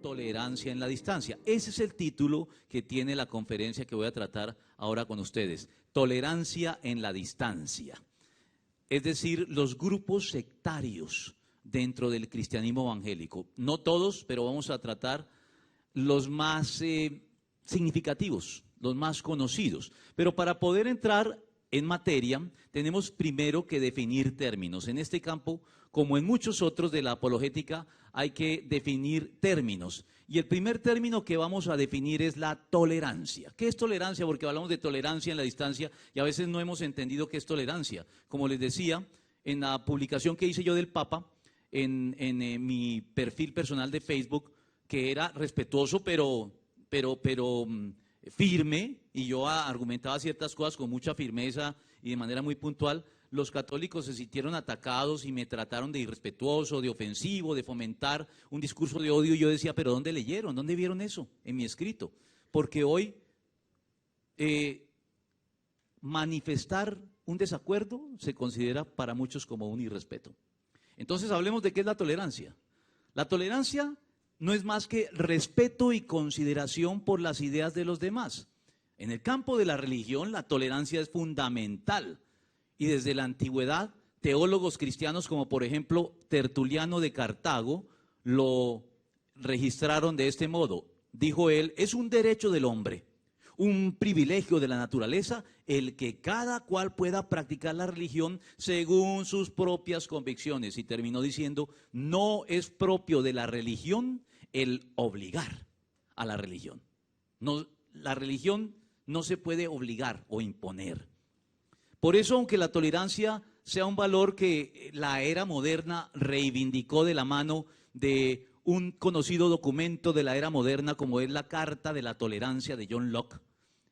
tolerancia en la distancia. Ese es el título que tiene la conferencia que voy a tratar ahora con ustedes. Tolerancia en la distancia. Es decir, los grupos sectarios dentro del cristianismo evangélico. No todos, pero vamos a tratar los más significativos, los más conocidos. Pero para poder entrar en materia, tenemos primero que definir términos. En este campo, como en muchos otros de la apologética, hay que definir términos. Y el primer término que vamos a definir es la tolerancia. ¿Qué es tolerancia? Porque hablamos de tolerancia en la distancia y a veces no hemos entendido qué es tolerancia. Como les decía, en la publicación que hice yo del Papa, en mi perfil personal de Facebook, que era respetuoso pero firme, y yo argumentaba ciertas cosas con mucha firmeza y de manera muy puntual, los católicos se sintieron atacados y me trataron de irrespetuoso, de ofensivo, de fomentar un discurso de odio. Y yo decía, ¿pero dónde leyeron? ¿Dónde vieron eso? En mi escrito. Porque hoy manifestar un desacuerdo se considera para muchos como un irrespeto. Entonces hablemos de qué es la tolerancia. La tolerancia no es más que respeto y consideración por las ideas de los demás. En el campo de la religión, la tolerancia es fundamental. Y desde la antigüedad, teólogos cristianos como por ejemplo Tertuliano de Cartago lo registraron de este modo. Dijo él, es un derecho del hombre, un privilegio de la naturaleza, el que cada cual pueda practicar la religión según sus propias convicciones. Y terminó diciendo, no es propio de la religión el obligar a la religión. No, la religión no se puede obligar o imponer. Por eso, aunque la tolerancia sea un valor que la era moderna reivindicó de la mano de un conocido documento de la era moderna como es la Carta de la Tolerancia de John Locke,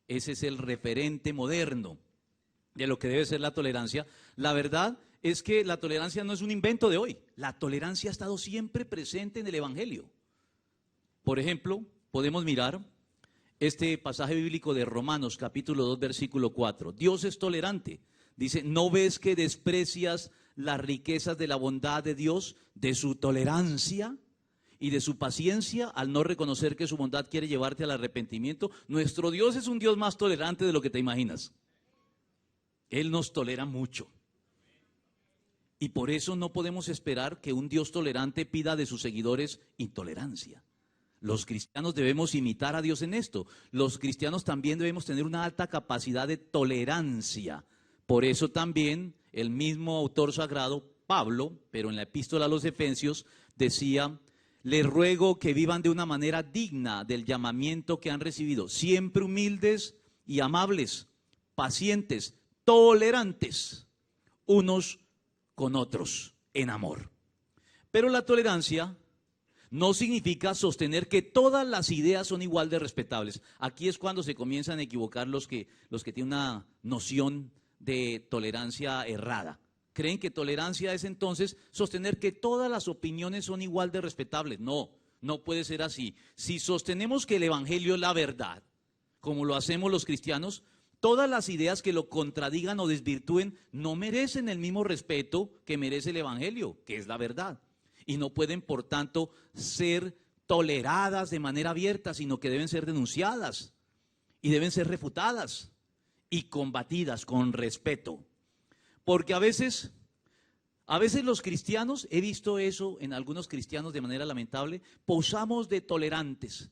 ese es el referente moderno de lo que debe ser la tolerancia. La verdad es que la tolerancia no es un invento de hoy. La tolerancia ha estado siempre presente en el Evangelio. Por ejemplo, podemos mirar este pasaje bíblico de Romanos capítulo 2 versículo 4. Dios es tolerante. Dice, ¿no ves que desprecias las riquezas de la bondad de Dios, de su tolerancia y de su paciencia al no reconocer que su bondad quiere llevarte al arrepentimiento? Nuestro Dios es un Dios más tolerante de lo que te imaginas. Él nos tolera mucho. Y por eso no podemos esperar que un Dios tolerante pida de sus seguidores intolerancia. Los cristianos debemos imitar a Dios en esto. Los cristianos también debemos tener una alta capacidad de tolerancia. Por eso también el mismo autor sagrado, Pablo, pero en la epístola a los Efesios, decía, les ruego que vivan de una manera digna del llamamiento que han recibido, siempre humildes y amables, pacientes, tolerantes, unos con otros, en amor. Pero la tolerancia no significa sostener que todas las ideas son igual de respetables. Aquí es cuando se comienzan a equivocar los que tienen una noción de tolerancia errada. Creen que tolerancia es entonces sostener que todas las opiniones son igual de respetables. No, no puede ser así. Si sostenemos que el Evangelio es la verdad, como lo hacemos los cristianos, todas las ideas que lo contradigan o desvirtúen no merecen el mismo respeto que merece el Evangelio, que es la verdad. Y no pueden, por tanto, ser toleradas de manera abierta, sino que deben ser denunciadas y deben ser refutadas y combatidas con respeto. Porque a veces los cristianos, he visto eso en algunos cristianos de manera lamentable, posamos de tolerantes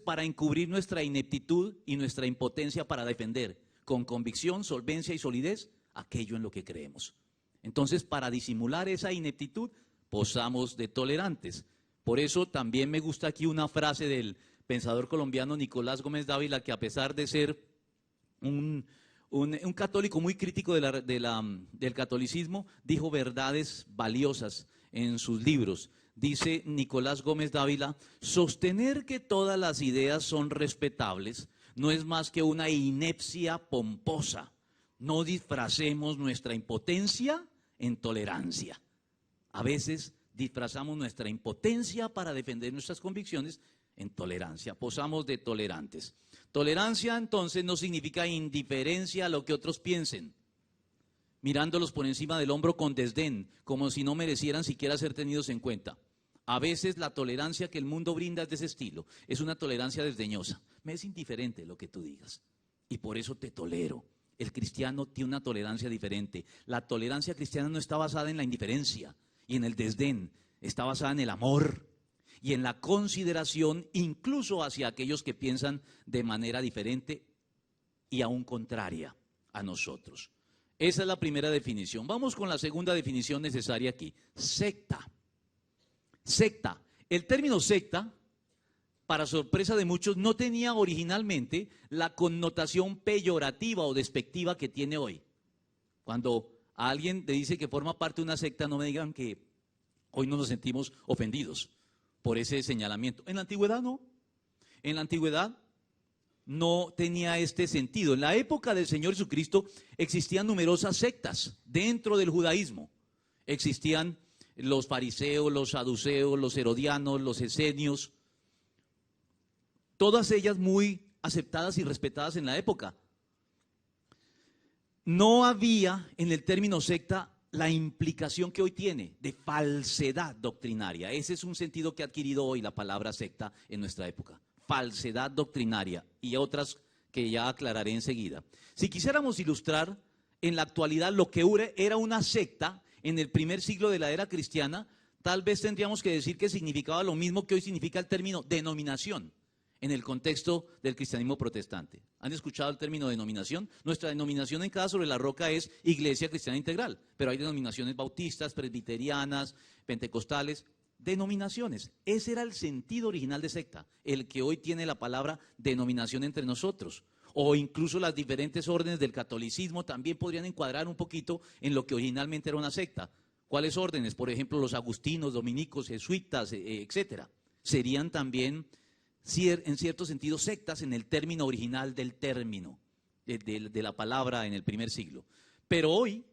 para encubrir nuestra ineptitud y nuestra impotencia para defender con convicción, solvencia y solidez aquello en lo que creemos. Entonces, para disimular esa ineptitud, posamos de tolerantes. Por eso también me gusta aquí una frase del pensador colombiano Nicolás Gómez Dávila, que a pesar de ser un católico muy crítico del catolicismo, dijo verdades valiosas en sus libros. Dice Nicolás Gómez Dávila, sostener que todas las ideas son respetables no es más que una inepcia pomposa. No disfracemos nuestra impotencia en tolerancia. A veces disfrazamos nuestra impotencia para defender nuestras convicciones en tolerancia. Posamos de tolerantes. Tolerancia entonces no significa indiferencia a lo que otros piensen, mirándolos por encima del hombro con desdén, como si no merecieran siquiera ser tenidos en cuenta. A veces la tolerancia que el mundo brinda es de ese estilo. Es una tolerancia desdeñosa. Me es indiferente lo que tú digas. Y por eso te tolero. El cristiano tiene una tolerancia diferente. La tolerancia cristiana no está basada en la indiferencia y en el desdén. Está basada en el amor y en la consideración, incluso hacia aquellos que piensan de manera diferente y aún contraria a nosotros. Esa es la primera definición. Vamos con la segunda definición necesaria aquí. Secta. Secta. El término secta, para sorpresa de muchos, no tenía originalmente la connotación peyorativa o despectiva que tiene hoy. Cuando a alguien le dice que forma parte de una secta, no me digan que hoy no nos sentimos ofendidos por ese señalamiento. En la antigüedad no. En la antigüedad no tenía este sentido. En la época del Señor Jesucristo existían numerosas sectas dentro del judaísmo. Existían los fariseos, los saduceos, los herodianos, los esenios, todas ellas muy aceptadas y respetadas en la época. No había en el término secta la implicación que hoy tiene de falsedad doctrinaria. Ese es un sentido que ha adquirido hoy la palabra secta en nuestra época. Falsedad doctrinaria y otras que ya aclararé enseguida. Si quisiéramos ilustrar en la actualidad lo que era una secta en el primer siglo de la era cristiana, tal vez tendríamos que decir que significaba lo mismo que hoy significa el término denominación en el contexto del cristianismo protestante. ¿Han escuchado el término denominación? Nuestra denominación en Casa Sobre la Roca es Iglesia Cristiana Integral, pero hay denominaciones bautistas, presbiterianas, pentecostales, denominaciones. Ese era el sentido original de secta, el que hoy tiene la palabra denominación entre nosotros. O incluso las diferentes órdenes del catolicismo también podrían encuadrar un poquito en lo que originalmente era una secta. ¿Cuáles órdenes? Por ejemplo, los agustinos, dominicos, jesuitas, etcétera. Serían también, en cierto sentido, sectas en el término original del término, de la palabra en el primer siglo. Pero hoy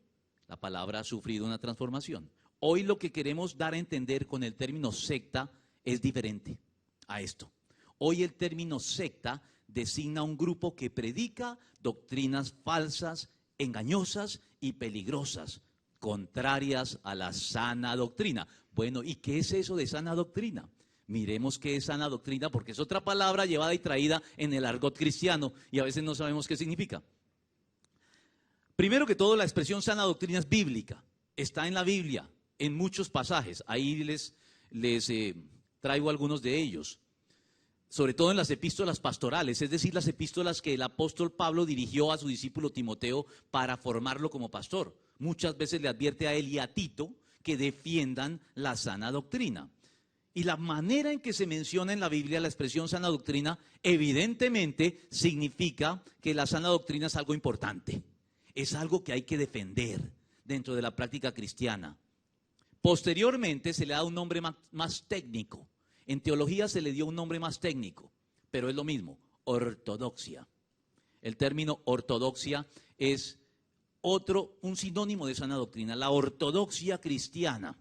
la palabra ha sufrido una transformación. Hoy lo que queremos dar a entender con el término secta es diferente a esto. Hoy el término secta designa un grupo que predica doctrinas falsas, engañosas y peligrosas, contrarias a la sana doctrina. Bueno, ¿y qué es eso de sana doctrina? Miremos qué es sana doctrina, porque es otra palabra llevada y traída en el argot cristiano y a veces no sabemos qué significa. Primero que todo, la expresión sana doctrina es bíblica, está en la Biblia, en muchos pasajes. Ahí les traigo algunos de ellos. Sobre todo en las epístolas pastorales, es decir, las epístolas que el apóstol Pablo dirigió a su discípulo Timoteo para formarlo como pastor. Muchas veces le advierte a él y a Tito que defiendan la sana doctrina. Y la manera en que se menciona en la Biblia la expresión sana doctrina, evidentemente significa que la sana doctrina es algo importante, es algo que hay que defender dentro de la práctica cristiana. Posteriormente se le da un nombre más técnico. En teología se le dio un nombre más técnico, pero es lo mismo, ortodoxia. El término ortodoxia es un sinónimo de sana doctrina, la ortodoxia cristiana.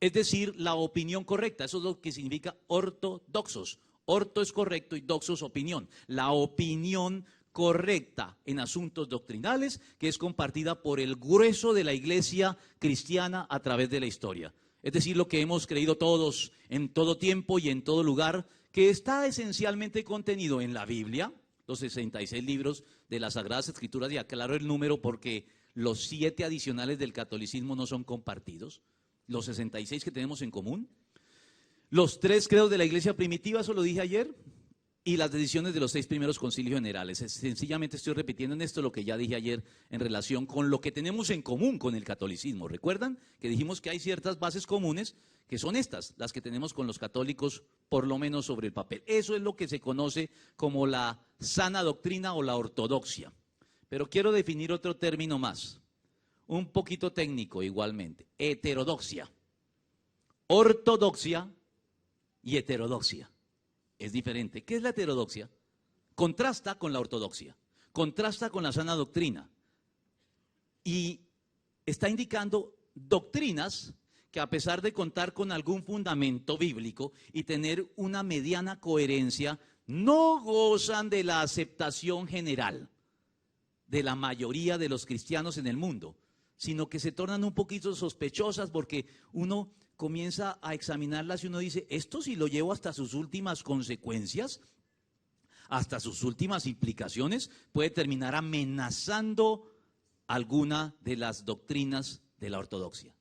Es decir, la opinión correcta, eso es lo que significa ortodoxos. Orto es correcto y doxos opinión. La opinión correcta en asuntos doctrinales que es compartida por el grueso de la iglesia cristiana a través de la historia. Es decir, lo que hemos creído todos en todo tiempo y en todo lugar, que está esencialmente contenido en la Biblia, los 66 libros de las Sagradas Escrituras, y aclaro el número porque los 7 adicionales del catolicismo no son compartidos, los 66 que tenemos en común, los 3 credos de la iglesia primitiva, eso lo dije ayer, y las decisiones de los 6 primeros concilios generales. Sencillamente estoy repitiendo en esto lo que ya dije ayer en relación con lo que tenemos en común con el catolicismo. ¿Recuerdan que dijimos que hay ciertas bases comunes que son estas, las que tenemos con los católicos, por lo menos sobre el papel? Eso es lo que se conoce como la sana doctrina o la ortodoxia. Pero quiero definir otro término más, un poquito técnico igualmente, heterodoxia. Ortodoxia y heterodoxia. Es diferente. ¿Qué es la heterodoxia? Contrasta con la ortodoxia, contrasta con la sana doctrina y está indicando doctrinas que, a pesar de contar con algún fundamento bíblico y tener una mediana coherencia, no gozan de la aceptación general de la mayoría de los cristianos en el mundo, sino que se tornan un poquito sospechosas porque uno comienza a examinarlas y uno dice, esto si lo llevo hasta sus últimas consecuencias, hasta sus últimas implicaciones, puede terminar amenazando alguna de las doctrinas de la ortodoxia.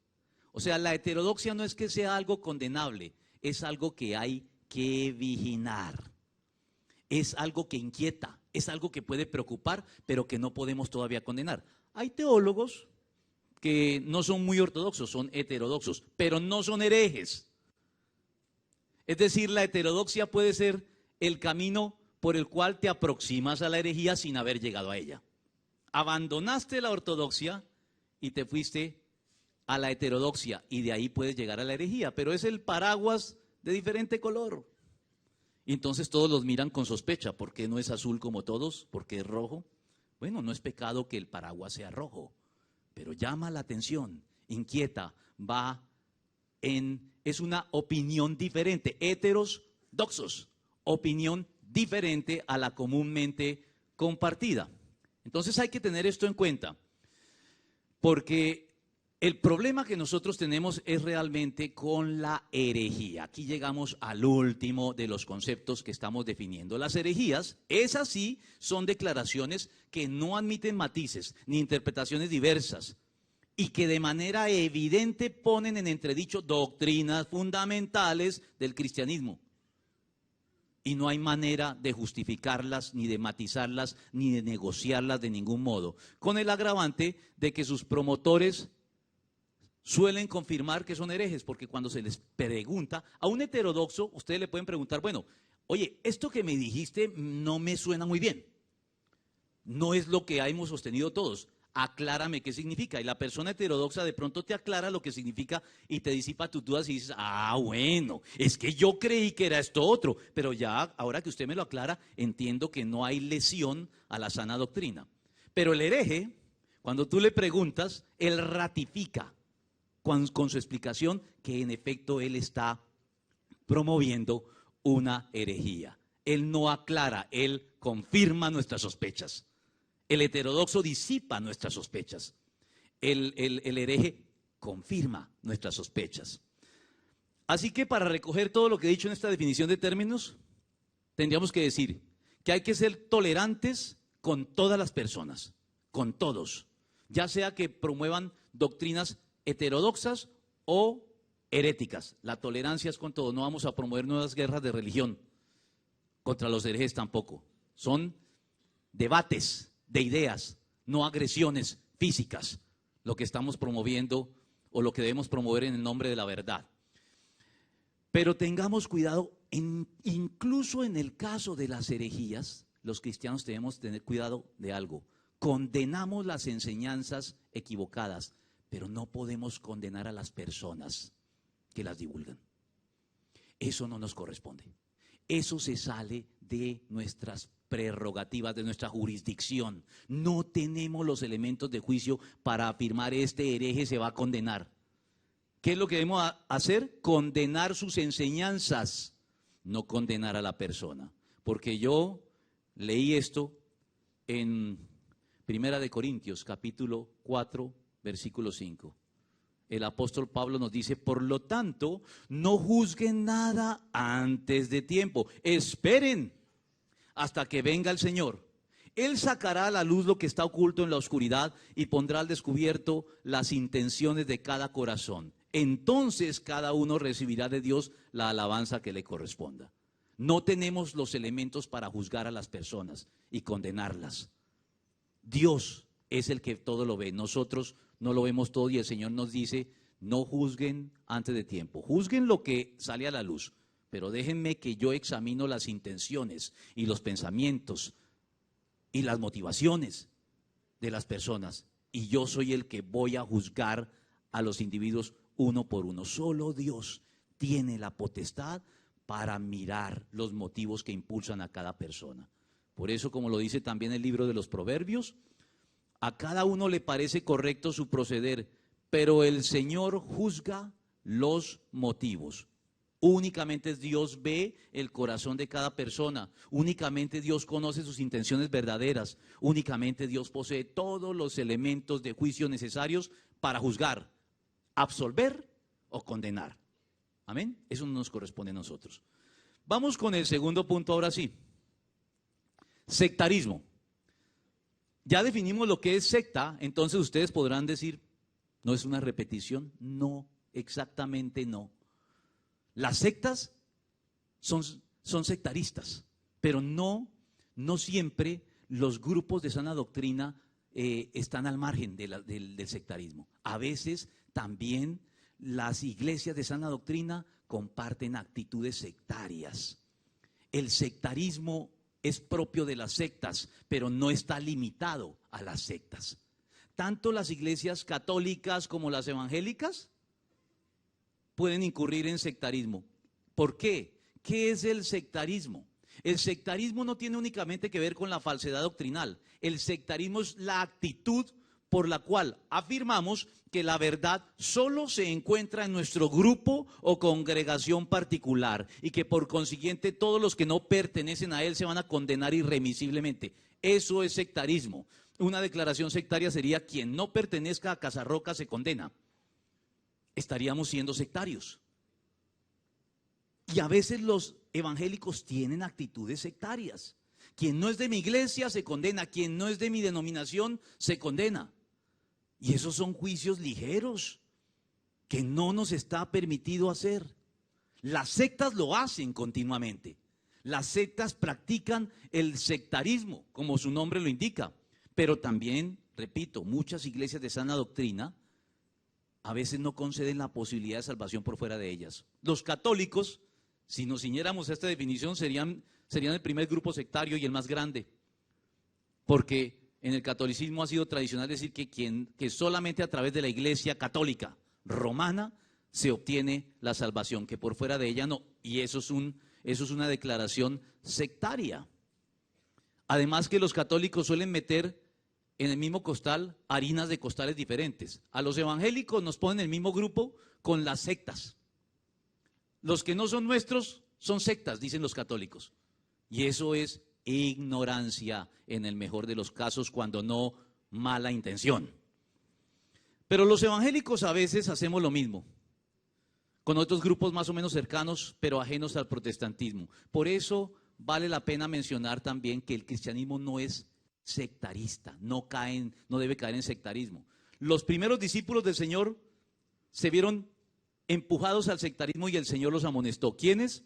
O sea, la heterodoxia no es que sea algo condenable, es algo que hay que vigilar. Es algo que inquieta, es algo que puede preocupar, pero que no podemos todavía condenar. Hay teólogos que no son muy ortodoxos, son heterodoxos, pero no son herejes. Es decir, la heterodoxia puede ser el camino por el cual te aproximas a la herejía sin haber llegado a ella. Abandonaste la ortodoxia y te fuiste a la heterodoxia y de ahí puedes llegar a la herejía, pero es el paraguas de diferente color. Y entonces todos los miran con sospecha. ¿Por qué no es azul como todos? ¿Por qué es rojo? Bueno, no es pecado que el paraguas sea rojo, pero llama la atención, inquieta, es una opinión diferente, heteros, doxos, opinión diferente a la comúnmente compartida. Entonces hay que tener esto en cuenta, porque el problema que nosotros tenemos es realmente con la herejía. Aquí llegamos al último de los conceptos que estamos definiendo. Las herejías, esas sí, son declaraciones que no admiten matices ni interpretaciones diversas y que de manera evidente ponen en entredicho doctrinas fundamentales del cristianismo. Y no hay manera de justificarlas, ni de matizarlas, ni de negociarlas de ningún modo. Con el agravante de que sus promotores suelen confirmar que son herejes, porque cuando se les pregunta, a un heterodoxo, ustedes le pueden preguntar, bueno, oye, esto que me dijiste no me suena muy bien. No es lo que hemos sostenido todos. Aclárame qué significa. Y la persona heterodoxa de pronto te aclara lo que significa y te disipa tus dudas y dices, ah, bueno, es que yo creí que era esto otro, pero ya, ahora que usted me lo aclara, entiendo que no hay lesión a la sana doctrina. Pero el hereje, cuando tú le preguntas, él ratifica con su explicación que en efecto él está promoviendo una herejía. Él no aclara, él confirma nuestras sospechas. El heterodoxo disipa nuestras sospechas. El hereje confirma nuestras sospechas. Así que para recoger todo lo que he dicho en esta definición de términos, tendríamos que decir que hay que ser tolerantes con todas las personas, con todos, ya sea que promuevan doctrinas heterodoxas o heréticas. La tolerancia es con todo. No vamos a promover nuevas guerras de religión contra los herejes tampoco. Son debates de ideas, no agresiones físicas, lo que estamos promoviendo o lo que debemos promover en el nombre de la verdad. Pero tengamos cuidado, incluso en el caso de las herejías, los cristianos debemos tener cuidado de algo. Condenamos las enseñanzas equivocadas, pero no podemos condenar a las personas que las divulgan. Eso no nos corresponde. Eso se sale de nuestras prerrogativas, de nuestra jurisdicción. No tenemos los elementos de juicio para afirmar este hereje se va a condenar. ¿Qué es lo que debemos hacer? Condenar sus enseñanzas, no condenar a la persona. Porque yo leí esto en 1 Corintios, capítulo 4, versículo 5. El apóstol Pablo nos dice, por lo tanto, no juzguen nada antes de tiempo. Esperen hasta que venga el Señor. Él sacará a la luz lo que está oculto en la oscuridad y pondrá al descubierto las intenciones de cada corazón. Entonces cada uno recibirá de Dios la alabanza que le corresponda. No tenemos los elementos para juzgar a las personas y condenarlas. Dios es el que todo lo ve. Nosotros no lo vemos todo y el Señor nos dice, no juzguen antes de tiempo. Juzguen lo que sale a la luz, pero déjenme que yo examino las intenciones y los pensamientos y las motivaciones de las personas. Y yo soy el que voy a juzgar a los individuos uno por uno. Solo Dios tiene la potestad para mirar los motivos que impulsan a cada persona. Por eso, como lo dice también el libro de los Proverbios, a cada uno le parece correcto su proceder, pero el Señor juzga los motivos. Únicamente Dios ve el corazón de cada persona. Únicamente Dios conoce sus intenciones verdaderas. Únicamente Dios posee todos los elementos de juicio necesarios para juzgar, absolver o condenar. Amén. Eso no nos corresponde a nosotros. Vamos con el segundo punto ahora sí. Sectarismo. Ya definimos lo que es secta, entonces ustedes podrán decir, ¿no es una repetición? No, exactamente no. Las sectas son sectaristas, pero no siempre los grupos de sana doctrina están al margen del sectarismo. A veces también las iglesias de sana doctrina comparten actitudes sectarias. El sectarismo es propio de las sectas, pero no está limitado a las sectas. Tanto las iglesias católicas como las evangélicas pueden incurrir en sectarismo. ¿Por qué? ¿Qué es el sectarismo? El sectarismo no tiene únicamente que ver con la falsedad doctrinal. El sectarismo es la actitud por la cual afirmamos que la verdad solo se encuentra en nuestro grupo o congregación particular y que por consiguiente todos los que no pertenecen a él se van a condenar irremisiblemente. Eso es sectarismo. Una declaración sectaria sería: quien no pertenezca a Casarroca se condena. Estaríamos siendo sectarios. Y a veces los evangélicos tienen actitudes sectarias. Quien no es de mi iglesia se condena, quien no es de mi denominación se condena. Y esos son juicios ligeros que no nos está permitido hacer. Las sectas lo hacen continuamente. Las sectas practican el sectarismo, como su nombre lo indica. Pero también, repito, muchas iglesias de sana doctrina a veces no conceden la posibilidad de salvación por fuera de ellas. Los católicos, si nos ciñéramos a esta definición, serían el primer grupo sectario y el más grande. Porque en el catolicismo ha sido tradicional decir que solamente a través de la iglesia católica romana se obtiene la salvación, que por fuera de ella no. Y eso es una declaración sectaria. Además que los católicos suelen meter en el mismo costal harinas de costales diferentes. A los evangélicos nos ponen en el mismo grupo con las sectas. Los que no son nuestros son sectas, dicen los católicos. Y eso es ignorancia en el mejor de los casos, cuando no mala intención. Pero los evangélicos a veces hacemos lo mismo con otros grupos más o menos cercanos, pero ajenos al protestantismo. Por eso vale la pena mencionar también que el cristianismo no es sectarista, no debe caer en sectarismo. Los primeros discípulos del Señor se vieron empujados al sectarismo y el Señor los amonestó. ¿Quiénes?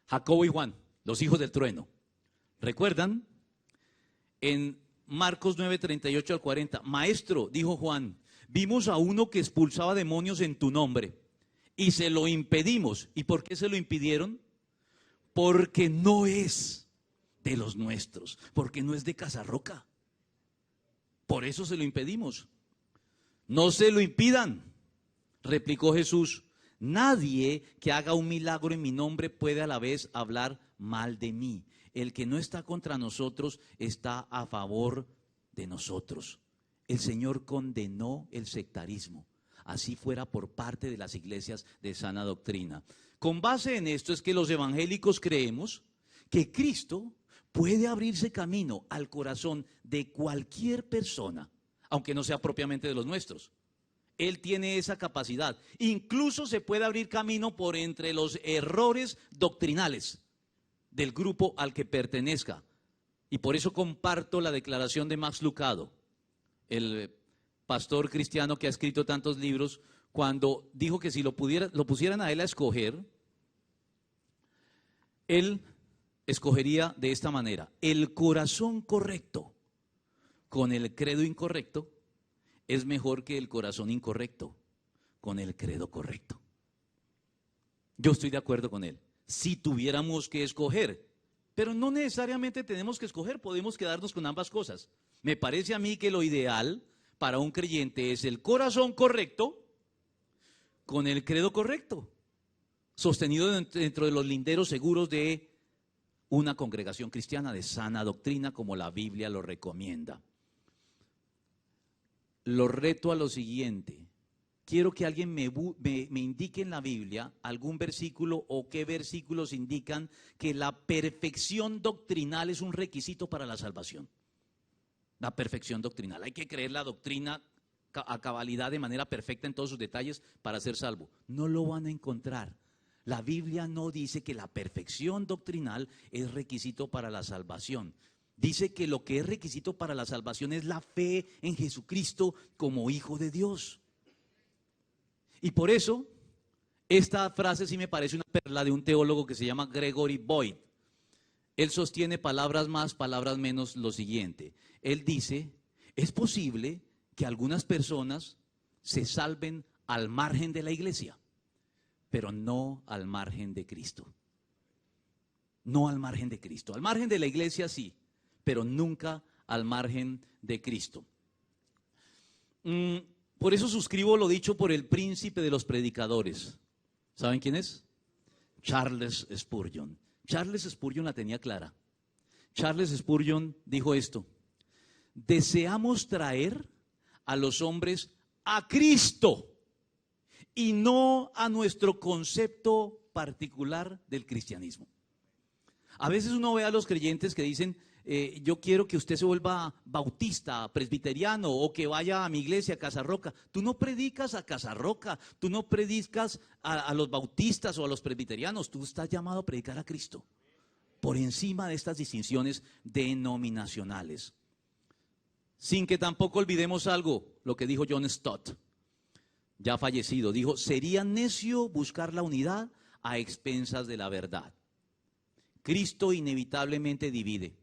Jacobo y Juan, los hijos del trueno. ¿Recuerdan? En Marcos 9, 38 al 40, Maestro, dijo Juan, vimos a uno que expulsaba demonios en tu nombre y se lo impedimos. ¿Y por qué se lo impidieron? Porque no es de los nuestros, porque no es de Casarroca. Por eso se lo impedimos. No se lo impidan, replicó Jesús. Nadie que haga un milagro en mi nombre puede a la vez hablar mal de mí. El que no está contra nosotros está a favor de nosotros. El Señor condenó el sectarismo, así fuera por parte de las iglesias de sana doctrina. Con base en esto es que los evangélicos creemos que Cristo puede abrirse camino al corazón de cualquier persona, aunque no sea propiamente de los nuestros. Él tiene esa capacidad. Incluso se puede abrir camino por entre los errores doctrinales del grupo al que pertenezca. Y por eso comparto la declaración de Max Lucado, el pastor cristiano que ha escrito tantos libros, cuando dijo que si lo pusieran a él a escoger, él escogería de esta manera: el corazón correcto con el credo incorrecto es mejor que el corazón incorrecto con el credo correcto. Yo estoy de acuerdo con él. Si tuviéramos que escoger, pero no necesariamente tenemos que escoger, podemos quedarnos con ambas cosas. Me parece a mí que lo ideal para un creyente es el corazón correcto con el credo correcto, sostenido dentro de los linderos seguros de una congregación cristiana de sana doctrina, como la Biblia lo recomienda. Lo reto a lo siguiente: quiero que alguien me indique en la Biblia algún versículo o qué versículos indican que la perfección doctrinal es un requisito para la salvación. La perfección doctrinal. Hay que creer la doctrina a cabalidad de manera perfecta en todos sus detalles para ser salvo. No lo van a encontrar. La Biblia no dice que la perfección doctrinal es requisito para la salvación. Dice que lo que es requisito para la salvación es la fe en Jesucristo como Hijo de Dios. Y por eso, esta frase sí me parece una perla de un teólogo que se llama Gregory Boyd. Él sostiene palabras más, palabras menos lo siguiente. Él dice, es posible que algunas personas se salven al margen de la iglesia, pero no al margen de Cristo. No al margen de Cristo. Al margen de la iglesia sí, pero nunca al margen de Cristo. Por eso suscribo lo dicho por el príncipe de los predicadores. ¿Saben quién es? Charles Spurgeon. Charles Spurgeon la tenía clara. Charles Spurgeon dijo esto: deseamos traer a los hombres a Cristo y no a nuestro concepto particular del cristianismo. A veces uno ve a los creyentes que dicen, yo quiero que usted se vuelva bautista, presbiteriano, o que vaya a mi iglesia, a Casa Roca. Tú no predicas a Casa Roca, tú no predicas a los bautistas o a los presbiterianos, tú estás llamado a predicar a Cristo, por encima de estas distinciones denominacionales. Sin que tampoco olvidemos algo, lo que dijo John Stott, ya fallecido, dijo, sería necio buscar la unidad a expensas de la verdad. Cristo inevitablemente divide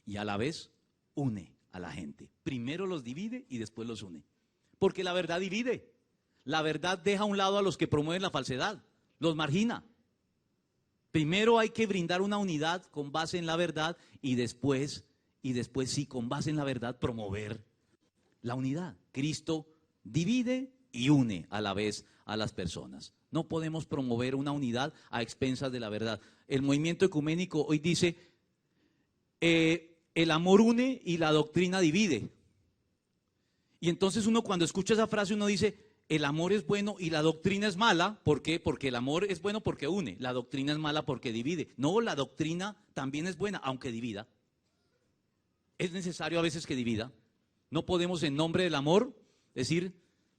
y a la vez une a la gente. Primero los divide y después los une. Porque la verdad divide. La verdad deja a un lado a los que promueven la falsedad, los margina. Primero hay que brindar una unidad con base en la verdad y después sí, con base en la verdad, promover la unidad. Cristo divide y une a la vez a las personas. No podemos promover una unidad a expensas de la verdad. El movimiento ecuménico hoy dice, el amor une y la doctrina divide. Y entonces uno cuando escucha esa frase uno dice, el amor es bueno y la doctrina es mala. ¿Por qué? Porque el amor es bueno porque une, la doctrina es mala porque divide. No, la doctrina también es buena, aunque divida. Es necesario a veces que divida. No podemos en nombre del amor decir,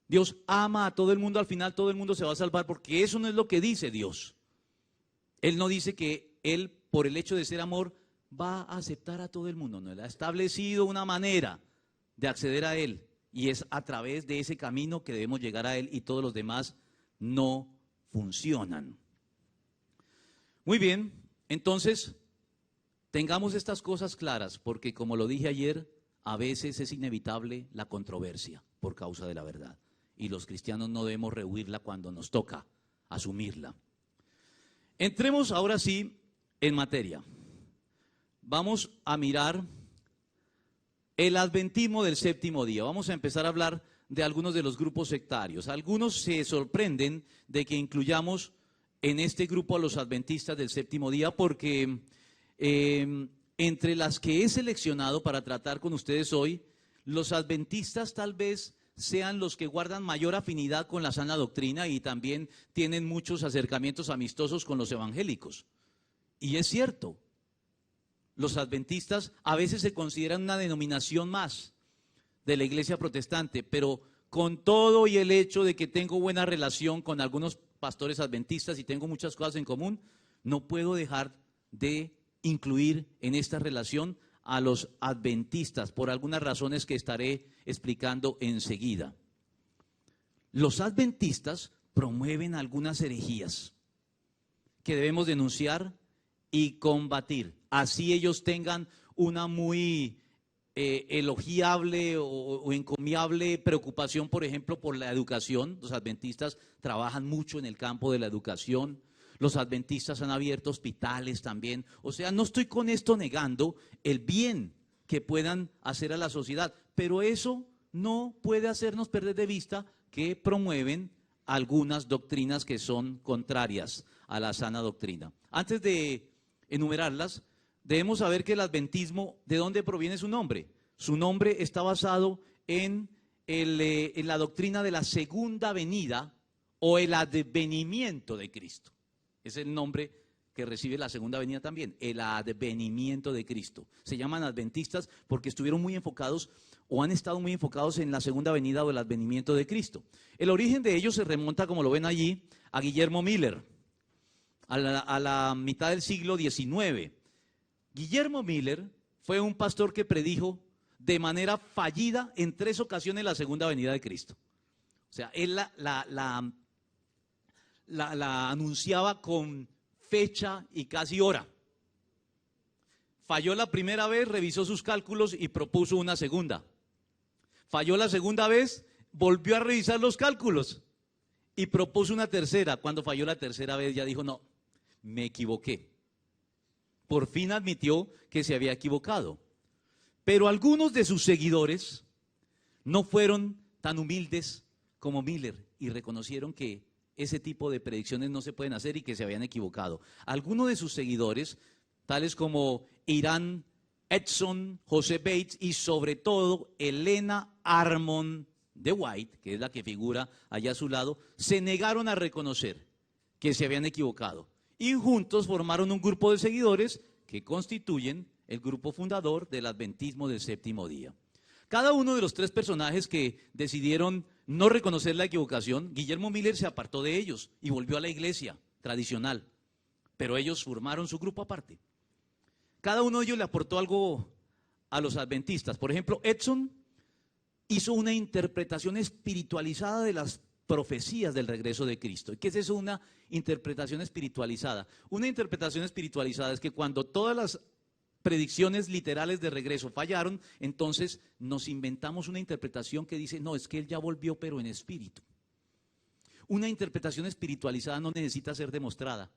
Dios ama a todo el mundo, al final todo el mundo se va a salvar, porque eso no es lo que dice Dios. Él no dice que Él, por el hecho de ser amor, va a aceptar a todo el mundo. No, Él ha establecido una manera de acceder a Él, y es a través de ese camino que debemos llegar a Él, y todos los demás no funcionan. Muy bien, entonces, tengamos estas cosas claras, porque como lo dije ayer, a veces es inevitable la controversia por causa de la verdad. Y los cristianos no debemos rehuirla cuando nos toca asumirla. Entremos ahora sí en materia. Vamos a mirar el adventismo del séptimo día. Vamos a empezar a hablar de algunos de los grupos sectarios. Algunos se sorprenden de que incluyamos en este grupo a los adventistas del séptimo día porque entre las que he seleccionado para tratar con ustedes hoy, los adventistas tal vez sean los que guardan mayor afinidad con la sana doctrina y también tienen muchos acercamientos amistosos con los evangélicos. Y es cierto, los adventistas a veces se consideran una denominación más de la iglesia protestante, pero con todo y el hecho de que tengo buena relación con algunos pastores adventistas y tengo muchas cosas en común, no puedo dejar de incluir en esta relación a los adventistas por algunas razones que estaré explicando enseguida. Los adventistas promueven algunas herejías que debemos denunciar y combatir. Así ellos tengan una muy elogiable o encomiable preocupación, por ejemplo, por la educación. Los adventistas trabajan mucho en el campo de la educación. Los adventistas han abierto hospitales también. O sea, no estoy con esto negando el bien que puedan hacer a la sociedad, pero eso no puede hacernos perder de vista que promueven algunas doctrinas que son contrarias a la sana doctrina. Antes de enumerarlas, debemos saber que el adventismo, ¿de dónde proviene su nombre? Su nombre está basado en en la doctrina de la segunda venida o el advenimiento de Cristo. Es el nombre que recibe la segunda venida también, el advenimiento de Cristo. Se llaman adventistas porque estuvieron muy enfocados o han estado muy enfocados en la segunda venida o el advenimiento de Cristo. El origen de ellos se remonta, como lo ven allí, a Guillermo Miller, a la mitad del siglo XIX. Guillermo Miller fue un pastor que predijo de manera fallida en 3 ocasiones la segunda venida de Cristo. O sea, él la anunciaba con fecha y casi hora. Falló la primera vez, revisó sus cálculos y propuso una segunda. Falló la segunda vez, volvió a revisar los cálculos y propuso una tercera. Cuando falló la tercera vez ya dijo, no, me equivoqué. Por fin admitió que se había equivocado. Pero algunos de sus seguidores no fueron tan humildes como Miller y reconocieron que ese tipo de predicciones no se pueden hacer y que se habían equivocado. Algunos de sus seguidores, tales como Irán Edson, José Bates y sobre todo Elena Armond de White, que es la que figura allá a su lado, se negaron a reconocer que se habían equivocado y juntos formaron un grupo de seguidores que constituyen el grupo fundador del adventismo del séptimo día. Cada uno de los 3 personajes que decidieron no reconocer la equivocación, Guillermo Miller se apartó de ellos y volvió a la iglesia tradicional, pero ellos formaron su grupo aparte. Cada uno de ellos le aportó algo a los adventistas. Por ejemplo, Edson hizo una interpretación espiritualizada de las profecías del regreso de Cristo. ¿Qué es eso, una interpretación espiritualizada? Una interpretación espiritualizada es que cuando todas las predicciones literales de regreso fallaron, entonces nos inventamos una interpretación que dice, no, es que él ya volvió pero en espíritu. Una interpretación espiritualizada no necesita ser demostrada,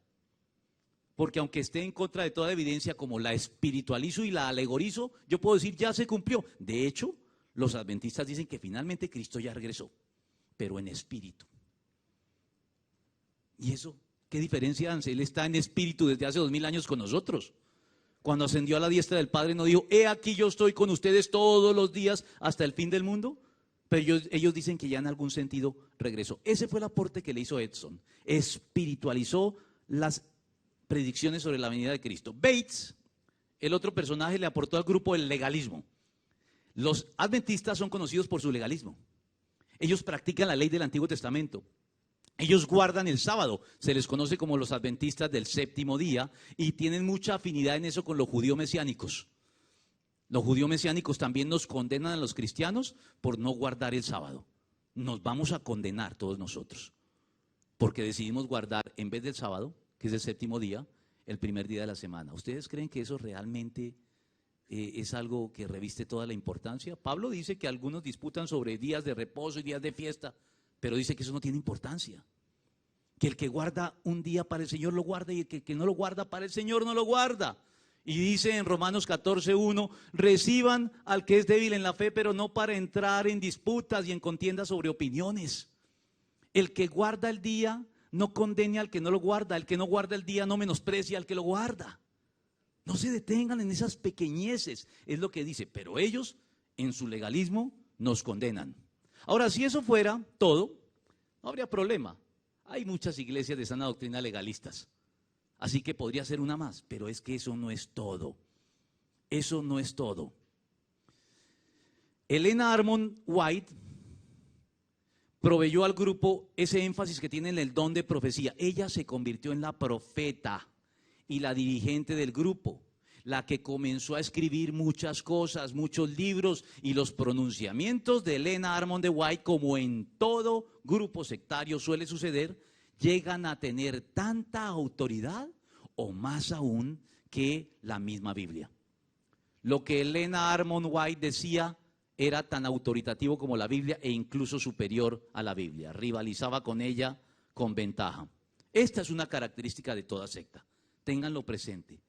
porque aunque esté en contra de toda evidencia, como la espiritualizo y la alegorizo, yo puedo decir, ya se cumplió. De hecho, los adventistas dicen que finalmente Cristo ya regresó, pero en espíritu. ¿Y eso qué diferencia hace? Él está en espíritu desde hace 2000 años con nosotros. Cuando ascendió a la diestra del Padre no dijo, he aquí yo estoy con ustedes todos los días hasta el fin del mundo. Pero ellos dicen que ya en algún sentido regresó. Ese fue el aporte que le hizo Edson. Espiritualizó las predicciones sobre la venida de Cristo. Bates, el otro personaje, le aportó al grupo el legalismo. Los adventistas son conocidos por su legalismo. Ellos practican la ley del Antiguo Testamento. Ellos guardan el sábado, se les conoce como los adventistas del séptimo día y tienen mucha afinidad en eso con los judíos mesiánicos. Los judíos mesiánicos también nos condenan a los cristianos por no guardar el sábado. Nos vamos a condenar todos nosotros porque decidimos guardar en vez del sábado, que es el séptimo día, el primer día de la semana. ¿Ustedes creen que eso realmente es algo que reviste toda la importancia? Pablo dice que algunos disputan sobre días de reposo y días de fiesta, pero dice que eso no tiene importancia, que el que guarda un día para el Señor lo guarda y el que no lo guarda para el Señor no lo guarda. Y dice en Romanos 14:1, reciban al que es débil en la fe, pero no para entrar en disputas y en contiendas sobre opiniones. El que guarda el día no condene al que no lo guarda, el que no guarda el día no menosprecia al que lo guarda. No se detengan en esas pequeñeces, es lo que dice, pero ellos en su legalismo nos condenan. Ahora, si eso fuera todo, no habría problema. Hay muchas iglesias de sana doctrina legalistas, así que podría ser una más, pero es que eso no es todo. Eso no es todo. Elena Armond White proveyó al grupo ese énfasis que tiene en el don de profecía. Ella se convirtió en la profeta y la dirigente del grupo, la que comenzó a escribir muchas cosas, muchos libros, y los pronunciamientos de Elena Armond de White, como en todo grupo sectario suele suceder, llegan a tener tanta autoridad o más aún que la misma Biblia. Lo que Elena Armond White decía era tan autoritativo como la Biblia e incluso superior a la Biblia. Rivalizaba con ella con ventaja. Esta es una característica de toda secta. Ténganlo presente,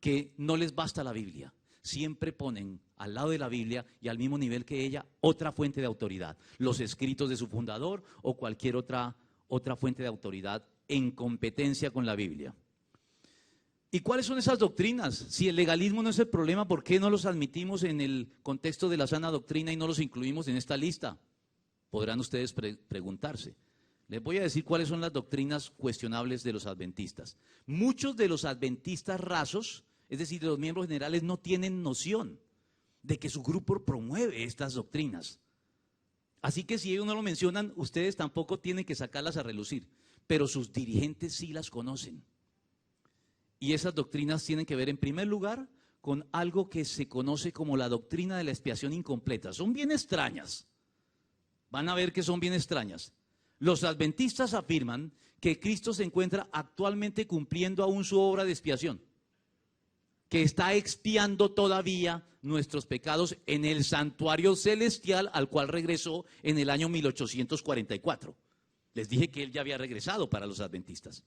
que no les basta la Biblia. Siempre ponen al lado de la Biblia y al mismo nivel que ella otra fuente de autoridad. Los escritos de su fundador o cualquier otra fuente de autoridad en competencia con la Biblia. ¿Y cuáles son esas doctrinas? Si el legalismo no es el problema, ¿por qué no los admitimos en el contexto de la sana doctrina y no los incluimos en esta lista? podrán ustedes preguntarse. Les voy a decir cuáles son las doctrinas cuestionables de los adventistas. Muchos de los adventistas rasos, es decir, de los miembros generales, no tienen noción de que su grupo promueve estas doctrinas. Así que si ellos no lo mencionan, ustedes tampoco tienen que sacarlas a relucir, pero sus dirigentes sí las conocen. Y esas doctrinas tienen que ver, en primer lugar, con algo que se conoce como la doctrina de la expiación incompleta. Son bien extrañas. Van a ver que son bien extrañas. Los adventistas afirman que Cristo se encuentra actualmente cumpliendo aún su obra de expiación, que está expiando todavía nuestros pecados en el santuario celestial al cual regresó en el año 1844. Les dije que él ya había regresado para los adventistas.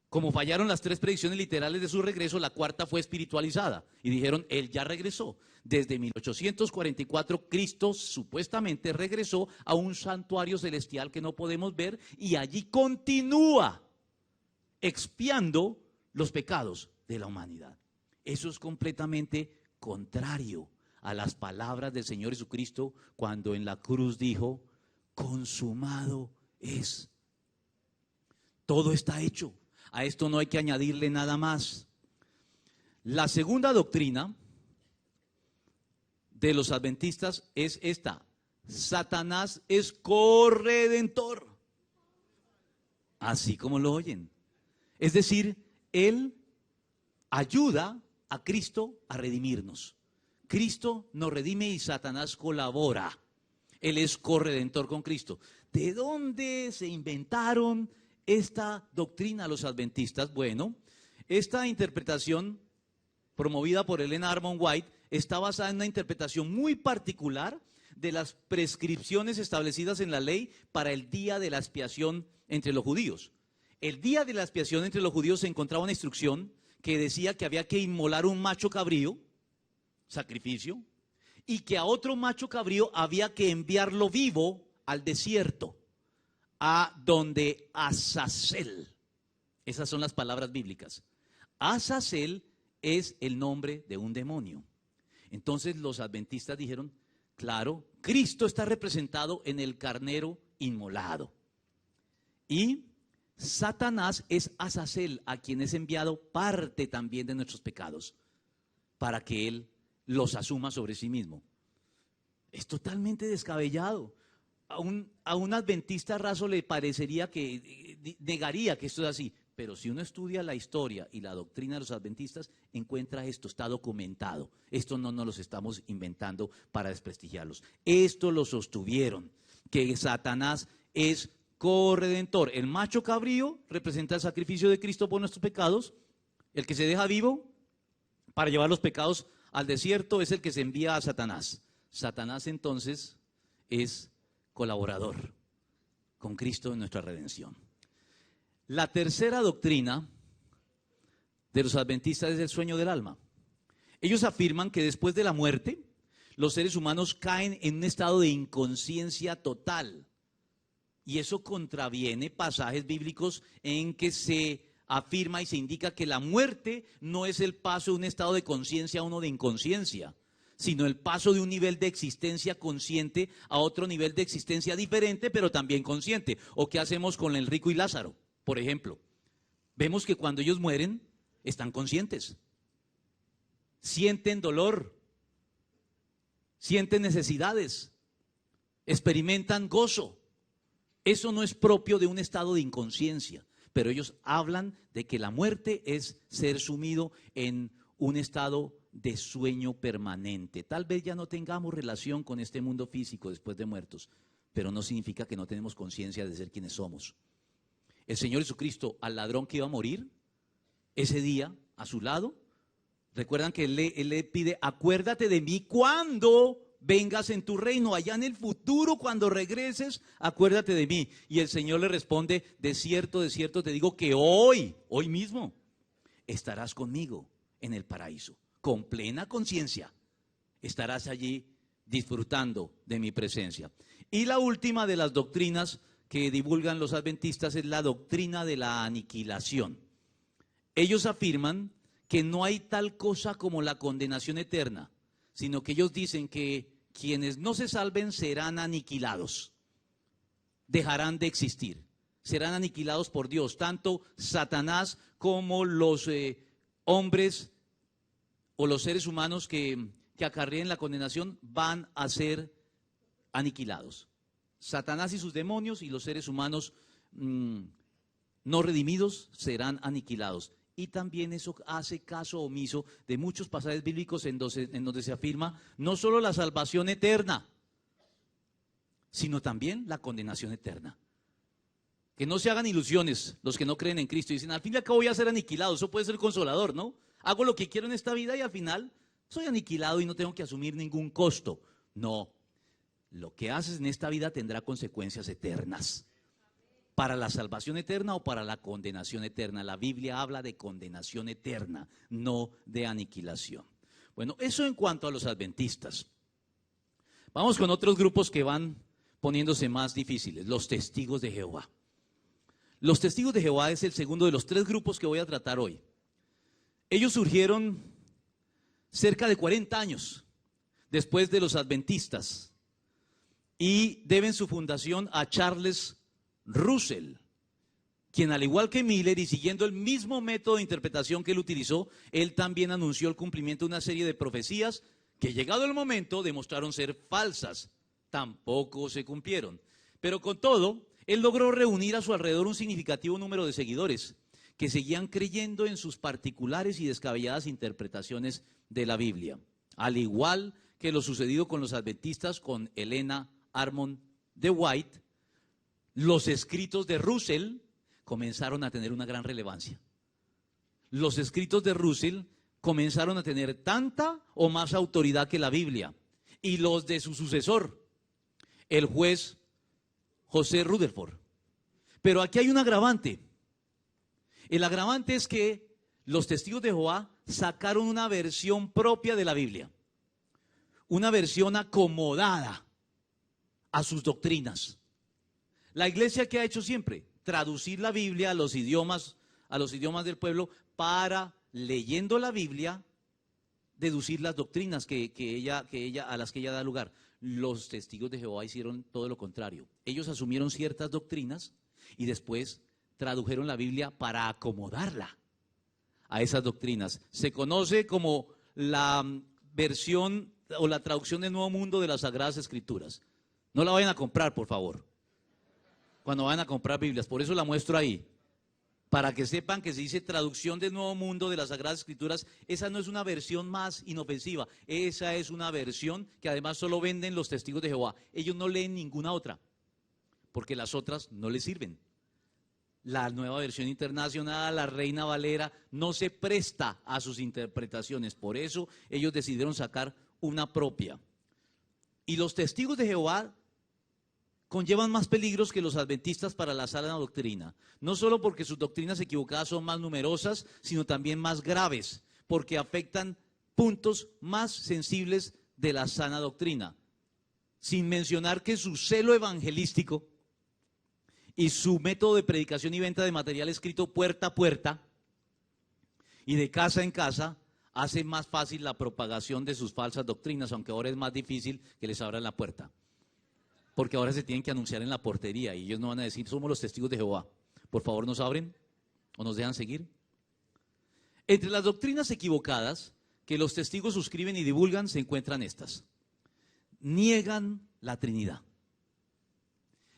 Como fallaron las 3 predicciones literales de su regreso, la cuarta fue espiritualizada y dijeron, él ya regresó. Desde 1844, Cristo supuestamente regresó a un santuario celestial que no podemos ver y allí continúa expiando los pecados de la humanidad. Eso es completamente contrario a las palabras del Señor Jesucristo cuando en la cruz dijo, consumado es. Todo está hecho. A esto no hay que añadirle nada más. La segunda doctrina de los adventistas es esta: Satanás es corredentor. Así como lo oyen. Es decir, él ayuda a Cristo a redimirnos. Cristo nos redime y Satanás colabora. Él es corredentor con Cristo. ¿De dónde se inventaron esta doctrina los adventistas? Bueno, esta interpretación promovida por Elena Armond White está basada en una interpretación muy particular de las prescripciones establecidas en la ley para el día de la expiación entre los judíos. El día de la expiación entre los judíos se encontraba una instrucción que decía que había que inmolar un macho cabrío, sacrificio, y que a otro macho cabrío había que enviarlo vivo al desierto, a donde Azazel. Esas son las palabras bíblicas. Azazel es el nombre de un demonio. Entonces los adventistas dijeron, claro, Cristo está representado en el carnero inmolado. Y Satanás es Azazel, a quien es enviado parte también de nuestros pecados, para que él los asuma sobre sí mismo. Es totalmente descabellado. A un adventista raso le parecería que negaría que esto es así, pero si uno estudia la historia y la doctrina de los adventistas, encuentra esto, está documentado. Esto no nos lo estamos inventando para desprestigiarlos. Esto lo sostuvieron, que Satanás es corredentor. El macho cabrío representa el sacrificio de Cristo por nuestros pecados. El que se deja vivo para llevar los pecados al desierto es el que se envía a Satanás. Satanás entonces es colaborador con Cristo en nuestra redención. La tercera doctrina de los adventistas es el sueño del alma. Ellos afirman que después de la muerte, los seres humanos caen en un estado de inconsciencia total. Y eso contraviene pasajes bíblicos en que se afirma y se indica que la muerte no es el paso de un estado de conciencia a uno de inconsciencia, sino el paso de un nivel de existencia consciente a otro nivel de existencia diferente, pero también consciente. ¿O qué hacemos con el rico y Lázaro? Por ejemplo, vemos que cuando ellos mueren, están conscientes, sienten dolor, sienten necesidades, experimentan gozo. Eso no es propio de un estado de inconsciencia, pero ellos hablan de que la muerte es ser sumido en un estado de sueño permanente. Tal vez ya no tengamos relación con este mundo físico después de muertos, pero no significa que no tenemos conciencia de ser quienes somos. El Señor Jesucristo, al ladrón que iba a morir, ese día, a su lado, recuerdan que él le pide, acuérdate de mí cuando vengas en tu reino, allá en el futuro, cuando regreses, acuérdate de mí. Y el Señor le responde, de cierto te digo que hoy mismo, estarás conmigo en el paraíso, con plena conciencia. Estarás allí disfrutando de mi presencia. Y la última de las doctrinas que divulgan los adventistas es la doctrina de la aniquilación. Ellos afirman que no hay tal cosa como la condenación eterna, sino que ellos dicen que quienes no se salven serán aniquilados. dejarán de existir. Serán aniquilados por Dios. Tanto Satanás como los hombres o los seres humanos que acarreen la condenación van a ser aniquilados. Satanás y sus demonios y los seres humanos no redimidos serán aniquilados. Y también eso hace caso omiso de muchos pasajes bíblicos en donde se afirma no solo la salvación eterna, sino también la condenación eterna. Que no se hagan ilusiones los que no creen en Cristo. Dicen, al fin y al cabo voy a ser aniquilado. Eso puede ser consolador, ¿no? Hago lo que quiero en esta vida y al final soy aniquilado y no tengo que asumir ningún costo. No, lo que haces en esta vida tendrá consecuencias eternas. Para la salvación eterna o para la condenación eterna. La Biblia habla de condenación eterna, no de aniquilación. Bueno, eso en cuanto a los adventistas. Vamos con otros grupos que van poniéndose más difíciles. Los testigos de Jehová. Los testigos de Jehová es el segundo de los 3 grupos que voy a tratar hoy. Ellos surgieron cerca de 40 años después de los adventistas y deben su fundación a Charles Russell, quien al igual que Miller y siguiendo el mismo método de interpretación que él utilizó, él también anunció el cumplimiento de una serie de profecías que llegado el momento demostraron ser falsas, tampoco se cumplieron. Pero con todo, él logró reunir a su alrededor un significativo número de seguidores que seguían creyendo en sus particulares y descabelladas interpretaciones de la Biblia. Al igual que lo sucedido con los adventistas, con Helena Armond de White, los escritos de Russell comenzaron a tener una gran relevancia. Los escritos de Russell comenzaron a tener tanta o más autoridad que la Biblia. Y los de su sucesor, el juez José Rutherford. Pero aquí hay un agravante. El agravante es que los testigos de Jehová sacaron una versión propia de la Biblia. Una versión acomodada a sus doctrinas. La iglesia, ¿qué ha hecho siempre? Traducir la Biblia a los idiomas del pueblo para, leyendo la Biblia, deducir las doctrinas a las que ella da lugar. Los testigos de Jehová hicieron todo lo contrario. Ellos asumieron ciertas doctrinas y después tradujeron la Biblia para acomodarla a esas doctrinas. Se conoce como la versión o la traducción del Nuevo Mundo de las Sagradas Escrituras. No la vayan a comprar, por favor, cuando vayan a comprar Biblias. Por eso la muestro ahí, para que sepan que se dice traducción del Nuevo Mundo de las Sagradas Escrituras. Esa no es una versión más inofensiva, esa es una versión que además solo venden los testigos de Jehová. Ellos no leen ninguna otra, porque las otras no les sirven. La Nueva Versión Internacional, la Reina Valera, no se presta a sus interpretaciones. Por eso ellos decidieron sacar una propia. Y los testigos de Jehová conllevan más peligros que los adventistas para la sana doctrina. No solo porque sus doctrinas equivocadas son más numerosas, sino también más graves, porque afectan puntos más sensibles de la sana doctrina. Sin mencionar que su celo evangelístico y su método de predicación y venta de material escrito puerta a puerta y de casa en casa hace más fácil la propagación de sus falsas doctrinas, aunque ahora es más difícil que les abran la puerta. Porque ahora se tienen que anunciar en la portería y ellos no van a decir, somos los testigos de Jehová. Por favor, ¿nos abren o nos dejan seguir? Entre las doctrinas equivocadas que los testigos suscriben y divulgan se encuentran estas. Niegan la Trinidad.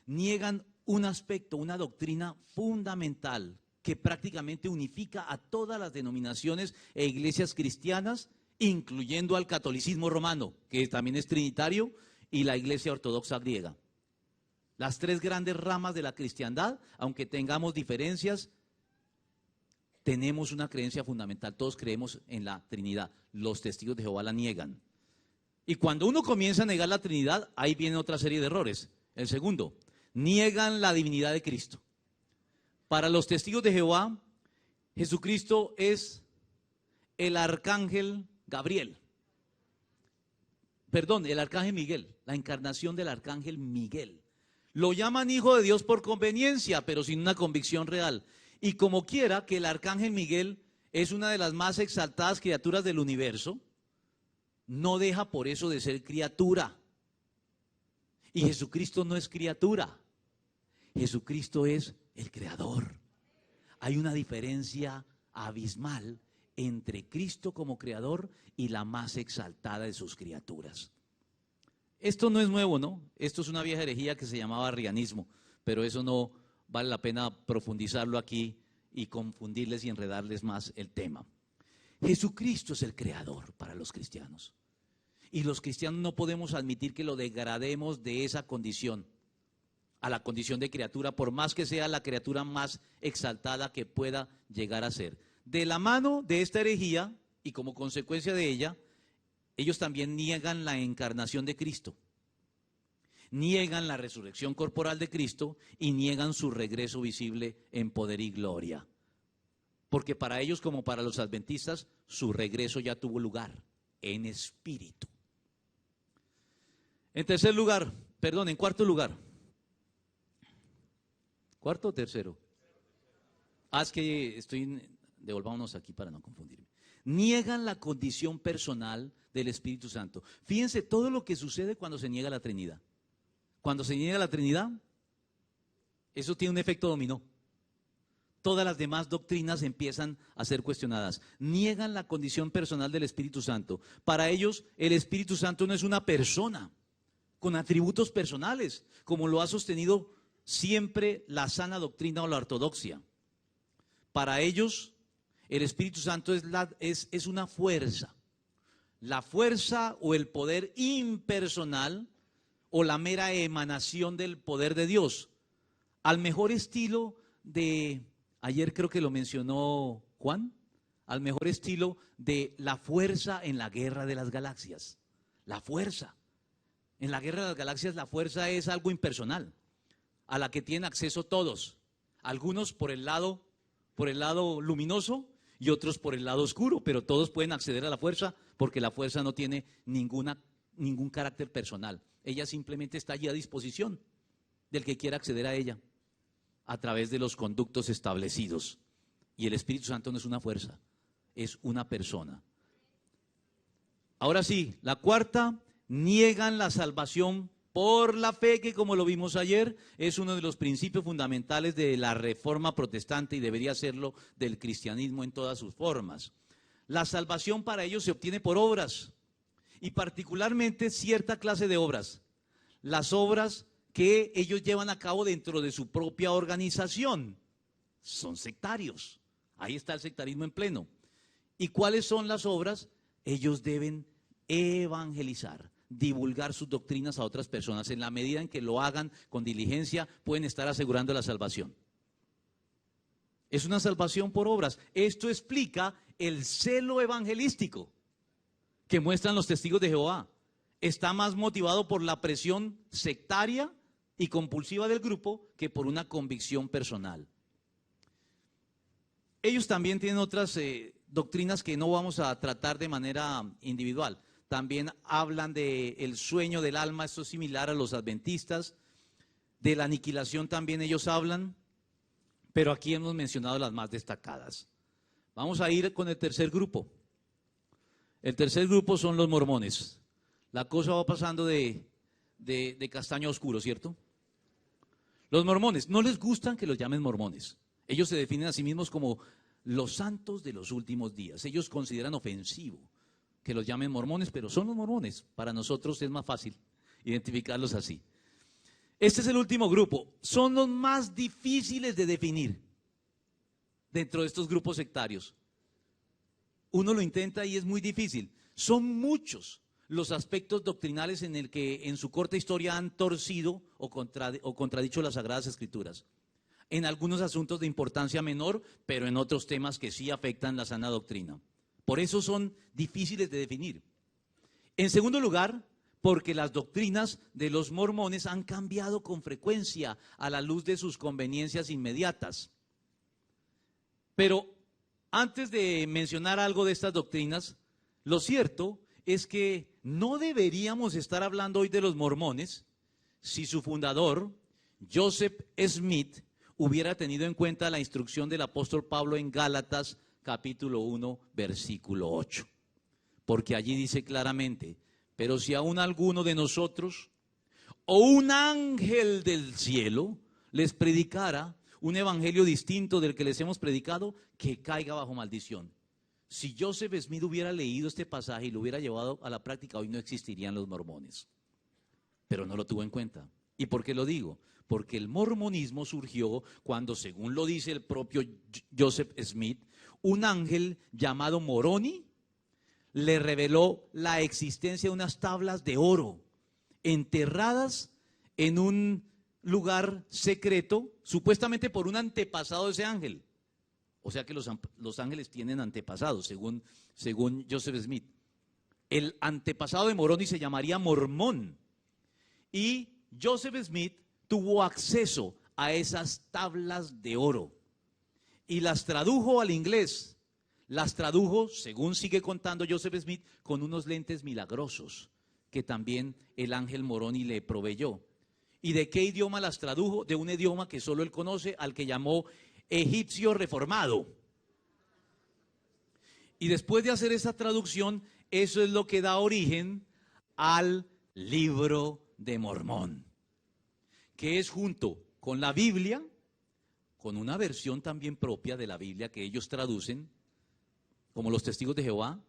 Niegan un aspecto, una doctrina fundamental que prácticamente unifica a todas las denominaciones e iglesias cristianas, incluyendo al catolicismo romano, que también es trinitario, y la iglesia ortodoxa griega. Las 3 grandes ramas de la cristiandad, aunque tengamos diferencias, tenemos una creencia fundamental. Todos creemos en la Trinidad. Los testigos de Jehová la niegan. Y cuando uno comienza a negar la Trinidad, ahí viene otra serie de errores. El segundo, niegan la divinidad de Cristo. Para los testigos de Jehová, Jesucristo es el arcángel Gabriel. Perdón, el arcángel Miguel, la encarnación del arcángel Miguel. Lo llaman hijo de Dios por conveniencia, pero sin una convicción real. Y como quiera que el arcángel Miguel es una de las más exaltadas criaturas del universo, no deja por eso de ser criatura. Y Jesucristo no es criatura. Jesucristo es el creador. Hay una diferencia abismal entre Cristo como creador y la más exaltada de sus criaturas. Esto no es nuevo, ¿no? Esto es una vieja herejía que se llamaba arrianismo, pero eso no vale la pena profundizarlo aquí y confundirles y enredarles más el tema. Jesucristo es el creador para los cristianos. Y los cristianos no podemos admitir que lo degrademos de esa condición a la condición de criatura, por más que sea la criatura más exaltada que pueda llegar a ser. De la mano de esta herejía y como consecuencia de ella, ellos también niegan la encarnación de Cristo, niegan la resurrección corporal de Cristo y niegan su regreso visible en poder y gloria. Porque para ellos, como para los adventistas, su regreso ya tuvo lugar en espíritu. En cuarto lugar. ¿Cuarto o tercero? Es que devolvámonos aquí para no confundirme. Niegan la condición personal del Espíritu Santo. Fíjense todo lo que sucede cuando se niega la Trinidad. Cuando se niega la Trinidad, eso tiene un efecto dominó. Todas las demás doctrinas empiezan a ser cuestionadas. Niegan la condición personal del Espíritu Santo. Para ellos, el Espíritu Santo no es una persona con atributos personales, como lo ha sostenido siempre la sana doctrina o la ortodoxia. Para ellos, el Espíritu Santo es una fuerza. La fuerza o el poder impersonal o la mera emanación del poder de Dios. Al mejor estilo de, ayer creo que lo mencionó Juan, al mejor estilo de la fuerza en la guerra de las galaxias. La fuerza. En la guerra de las galaxias la fuerza es algo impersonal, a la que tienen acceso todos, algunos por el lado luminoso y otros por el lado oscuro, pero todos pueden acceder a la fuerza porque la fuerza no tiene ningún carácter personal. Ella simplemente está allí a disposición del que quiera acceder a ella a través de los conductos establecidos. Y el Espíritu Santo no es una fuerza, es una persona. Ahora sí, la cuarta, niegan la salvación por la fe, que como lo vimos ayer, es uno de los principios fundamentales de la Reforma Protestante y debería serlo del cristianismo en todas sus formas. La salvación para ellos se obtiene por obras, y particularmente cierta clase de obras, las obras que ellos llevan a cabo dentro de su propia organización. Son sectarios, ahí está el sectarismo en pleno. ¿Y cuáles son las obras? Ellos deben evangelizar, divulgar sus doctrinas a otras personas. En la medida en que lo hagan con diligencia, pueden estar asegurando la salvación. Es una salvación por obras. Esto explica el celo evangelístico que muestran los testigos de Jehová. Está más motivado por la presión sectaria y compulsiva del grupo que por una convicción personal. Ellos también tienen otras doctrinas que no vamos a tratar de manera individual. También hablan del sueño del alma, esto es similar a los adventistas. De la aniquilación también ellos hablan, pero aquí hemos mencionado las más destacadas. Vamos a ir con el tercer grupo. El tercer grupo son los mormones. La cosa va pasando de castaño a oscuro, ¿cierto? Los mormones, no les gustan que los llamen mormones. Ellos se definen a sí mismos como los santos de los últimos días. Ellos consideran ofensivo que los llamen mormones, pero son los mormones. Para nosotros es más fácil identificarlos así. Este es el último grupo. Son los más difíciles de definir dentro de estos grupos sectarios. Uno lo intenta y es muy difícil. Son muchos los aspectos doctrinales en el que en su corta historia han torcido o contradicho las Sagradas Escrituras. En algunos asuntos de importancia menor, pero en otros temas que sí afectan la sana doctrina. Por eso son difíciles de definir. En segundo lugar, porque las doctrinas de los mormones han cambiado con frecuencia a la luz de sus conveniencias inmediatas. Pero antes de mencionar algo de estas doctrinas, lo cierto es que no deberíamos estar hablando hoy de los mormones si su fundador, Joseph Smith, hubiera tenido en cuenta la instrucción del apóstol Pablo en Gálatas capítulo 1, versículo 8. Porque allí dice claramente: pero si aún alguno de nosotros o un ángel del cielo les predicara un evangelio distinto del que les hemos predicado, que caiga bajo maldición. Si Joseph Smith hubiera leído este pasaje y lo hubiera llevado a la práctica, hoy no existirían los mormones. Pero no lo tuvo en cuenta. ¿Y por qué lo digo? Porque el mormonismo surgió cuando, según lo dice el propio Joseph Smith, un ángel llamado Moroni le reveló la existencia de unas tablas de oro enterradas en un lugar secreto, supuestamente por un antepasado de ese ángel. O sea que los ángeles tienen antepasados, según Joseph Smith. El antepasado de Moroni se llamaría Mormón. Y Joseph Smith tuvo acceso a esas tablas de oro y las tradujo al inglés. Las tradujo, según sigue contando Joseph Smith, con unos lentes milagrosos que también el ángel Moroni le proveyó. ¿Y de qué idioma las tradujo? De un idioma que solo él conoce, al que llamó egipcio reformado. Y después de hacer esa traducción, eso es lo que da origen al Libro de Mormón, que es, junto con la Biblia, con una versión también propia de la Biblia que ellos traducen, como los Testigos de Jehová,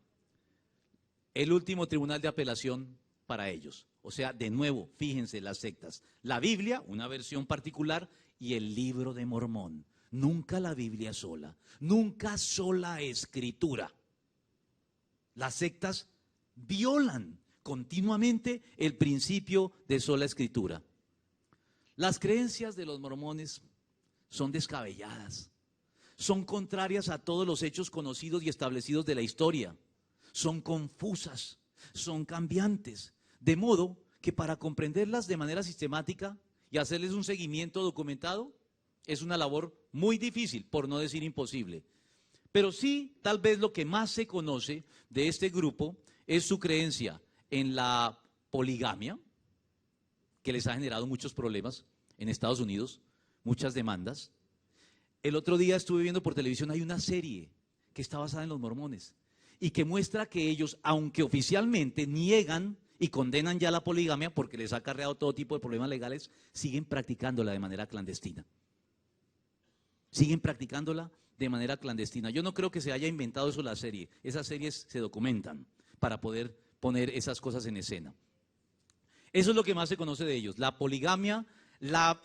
el último tribunal de apelación para ellos. O sea, de nuevo, fíjense las sectas: la Biblia, una versión particular, y el Libro de Mormón. Nunca la Biblia sola, nunca sola escritura. Las sectas violan continuamente el principio de sola escritura. Las creencias de los mormones son descabelladas, son contrarias a todos los hechos conocidos y establecidos de la historia, son confusas, son cambiantes, de modo que para comprenderlas de manera sistemática y hacerles un seguimiento documentado es una labor muy difícil, por no decir imposible. Pero sí, tal vez lo que más se conoce de este grupo es su creencia en la poligamia, que les ha generado muchos problemas en Estados Unidos, muchas demandas. El otro día estuve viendo por televisión, hay una serie que está basada en los mormones y que muestra que ellos, aunque oficialmente niegan y condenan ya la poligamia porque les ha acarreado todo tipo de problemas legales, siguen practicándola de manera clandestina. Siguen practicándola de manera clandestina. Yo no creo que se haya inventado eso la serie. Esas series se documentan para poder poner esas cosas en escena. Eso es lo que más se conoce de ellos: la poligamia,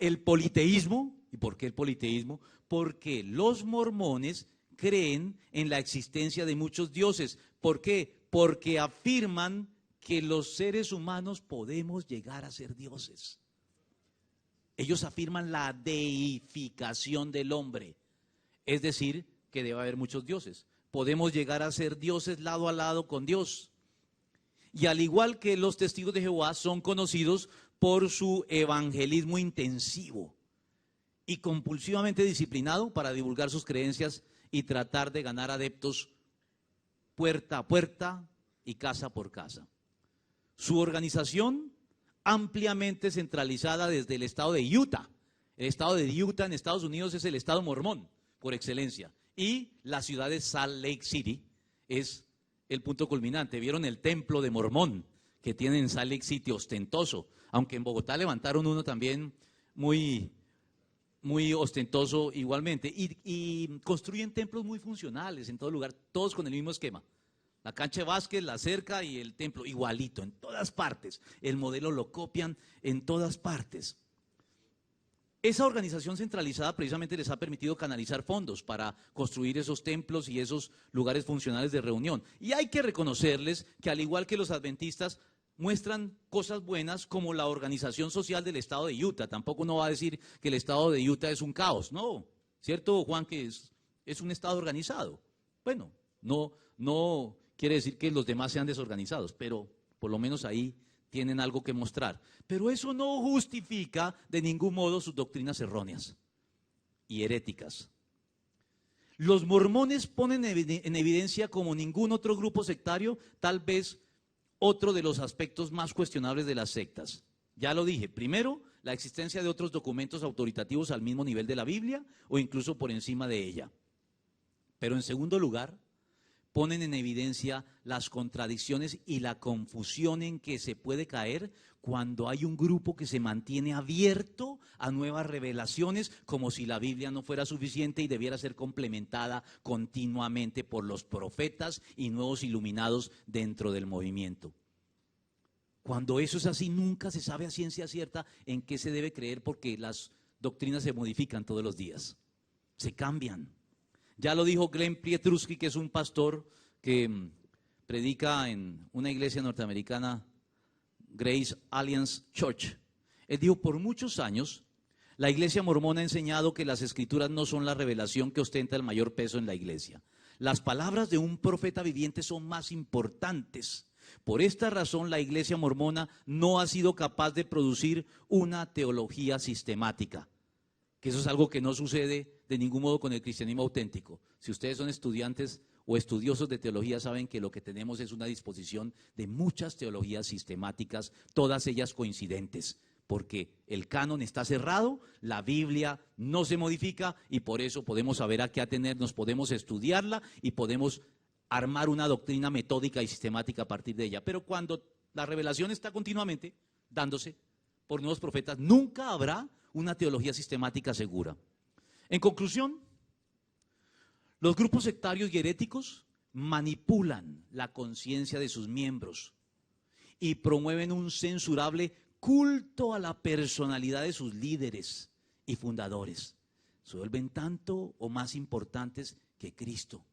el politeísmo. ¿Y por qué el politeísmo? Porque los mormones creen en la existencia de muchos dioses. ¿Por qué? Porque afirman que los seres humanos podemos llegar a ser dioses. Ellos afirman la deificación del hombre, es decir, que debe haber muchos dioses. Podemos llegar a ser dioses lado a lado con Dios. Y al igual que los Testigos de Jehová, son conocidos por su evangelismo intensivo y compulsivamente disciplinado para divulgar sus creencias y tratar de ganar adeptos puerta a puerta y casa por casa. Su organización, ampliamente centralizada desde el estado de Utah. El estado de Utah en Estados Unidos es el estado mormón por excelencia. Y la ciudad de Salt Lake City es el punto culminante. ¿Vieron el templo de Mormón que tienen en Salt Lake City, ostentoso? Aunque en Bogotá levantaron uno también muy ostentoso igualmente. Y construyen templos muy funcionales en todo lugar, todos con el mismo esquema. La cancha de básquet, la cerca y el templo, igualito, en todas partes. El modelo lo copian en todas partes. Esa organización centralizada precisamente les ha permitido canalizar fondos para construir esos templos y esos lugares funcionales de reunión. Y hay que reconocerles que, al igual que los adventistas, muestran cosas buenas como la organización social del estado de Utah. Tampoco uno va a decir que el estado de Utah es un caos, no. ¿Cierto, Juan, que es un estado organizado? Bueno, no quiere decir que los demás sean desorganizados, pero por lo menos ahí tienen algo que mostrar. Pero eso no justifica de ningún modo sus doctrinas erróneas y heréticas. Los mormones ponen en evidencia, como ningún otro grupo sectario, tal vez otro de los aspectos más cuestionables de las sectas. Ya lo dije, primero, la existencia de otros documentos autoritativos al mismo nivel de la Biblia o incluso por encima de ella. Pero en segundo lugar, ponen en evidencia las contradicciones y la confusión en que se puede caer cuando hay un grupo que se mantiene abierto a nuevas revelaciones, como si la Biblia no fuera suficiente y debiera ser complementada continuamente por los profetas y nuevos iluminados dentro del movimiento. Cuando eso es así, nunca se sabe a ciencia cierta en qué se debe creer, porque las doctrinas se modifican todos los días, se cambian. Ya lo dijo Glenn Pietrusky, que es un pastor que predica en una iglesia norteamericana, Grace Alliance Church. Él dijo: por muchos años la iglesia mormona ha enseñado que las escrituras no son la revelación que ostenta el mayor peso en la iglesia. Las palabras de un profeta viviente son más importantes. Por esta razón la iglesia mormona no ha sido capaz de producir una teología sistemática, que eso es algo que no sucede de ningún modo con el cristianismo auténtico. Si ustedes son estudiantes o estudiosos de teología, saben que lo que tenemos es una disposición de muchas teologías sistemáticas, todas ellas coincidentes, porque el canon está cerrado, la Biblia no se modifica y por eso podemos saber a qué atenernos, podemos estudiarla y podemos armar una doctrina metódica y sistemática a partir de ella. Pero cuando la revelación está continuamente dándose por nuevos profetas, nunca habrá una teología sistemática segura. En conclusión, los grupos sectarios y heréticos manipulan la conciencia de sus miembros y promueven un censurable culto a la personalidad de sus líderes y fundadores. Se vuelven tanto o más importantes que Cristo.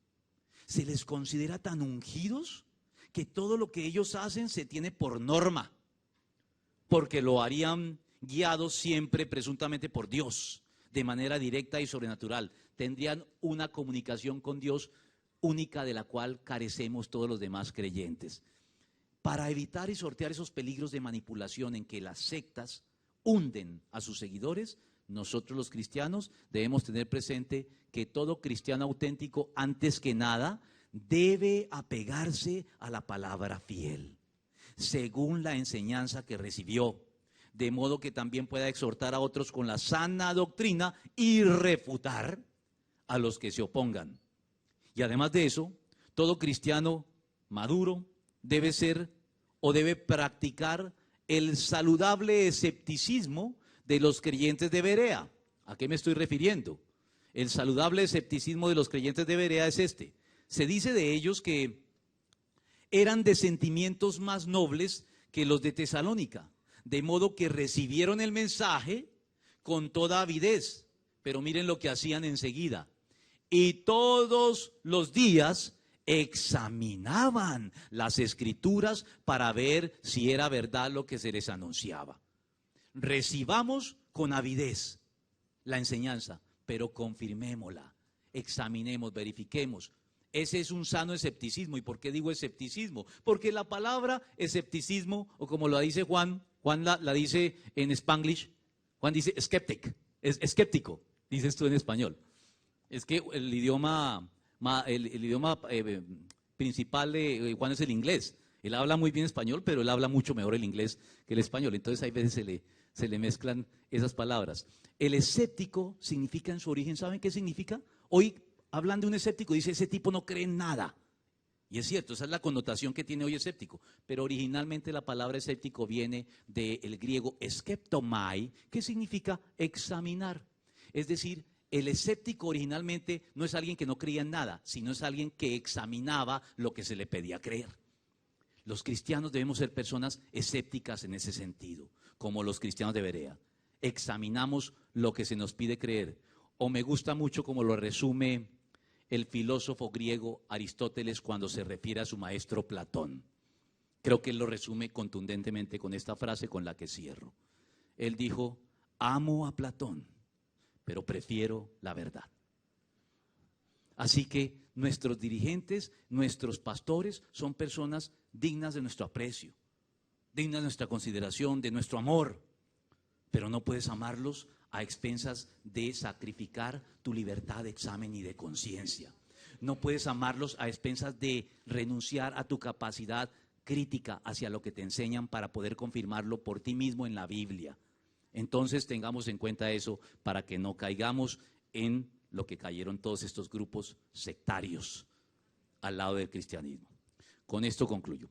Se les considera tan ungidos que todo lo que ellos hacen se tiene por norma, porque lo harían guiados siempre presuntamente por Dios, de manera directa y sobrenatural. Tendrían una comunicación con Dios única de la cual carecemos todos los demás creyentes. Para evitar y sortear esos peligros de manipulación en que las sectas hunden a sus seguidores, nosotros los cristianos debemos tener presente que todo cristiano auténtico, antes que nada, debe apegarse a la palabra fiel, según la enseñanza que recibió, de modo que también pueda exhortar a otros con la sana doctrina y refutar a los que se opongan. Y además de eso, todo cristiano maduro debe ser o debe practicar el saludable escepticismo de los creyentes de Berea. ¿A qué me estoy refiriendo? El saludable escepticismo de los creyentes de Berea es este. Se dice de ellos que eran de sentimientos más nobles que los de Tesalónica, de modo que recibieron el mensaje con toda avidez, pero miren lo que hacían enseguida. Y todos los días examinaban las escrituras para ver si era verdad lo que se les anunciaba. Recibamos con avidez la enseñanza, pero confirmémosla, examinemos, verifiquemos. Ese es un sano escepticismo. ¿Y por qué digo escepticismo? Porque la palabra escepticismo, o como lo dice Juan la dice en Spanglish, Juan dice skeptic, es escéptico, dices tú en español. Es que el idioma principal de Juan es el inglés. Él habla muy bien español, pero él habla mucho mejor el inglés que el español. Entonces hay veces se le mezclan esas palabras. El escéptico significa en su origen, ¿saben qué significa? Hoy hablan de un escéptico, dice: ese tipo no cree en nada. Y es cierto, esa es la connotación que tiene hoy escéptico. Pero originalmente la palabra escéptico viene del griego skeptomai, que significa examinar. Es decir, el escéptico originalmente no es alguien que no creía en nada, sino es alguien que examinaba lo que se le pedía creer. Los cristianos debemos ser personas escépticas en ese sentido, como los cristianos de Berea. Examinamos lo que se nos pide creer. O me gusta mucho como lo resume el filósofo griego Aristóteles cuando se refiere a su maestro Platón. Creo que él lo resume contundentemente con esta frase con la que cierro. Él dijo: amo a Platón, pero prefiero la verdad. Así que nuestros dirigentes, nuestros pastores son personas dignas de nuestro aprecio, dignas de nuestra consideración, de nuestro amor, pero no puedes amarlos a expensas de sacrificar tu libertad de examen y de conciencia. No puedes amarlos a expensas de renunciar a tu capacidad crítica hacia lo que te enseñan para poder confirmarlo por ti mismo en la Biblia. Entonces tengamos en cuenta eso para que no caigamos en lo que cayeron todos estos grupos sectarios al lado del cristianismo. Con esto concluyo.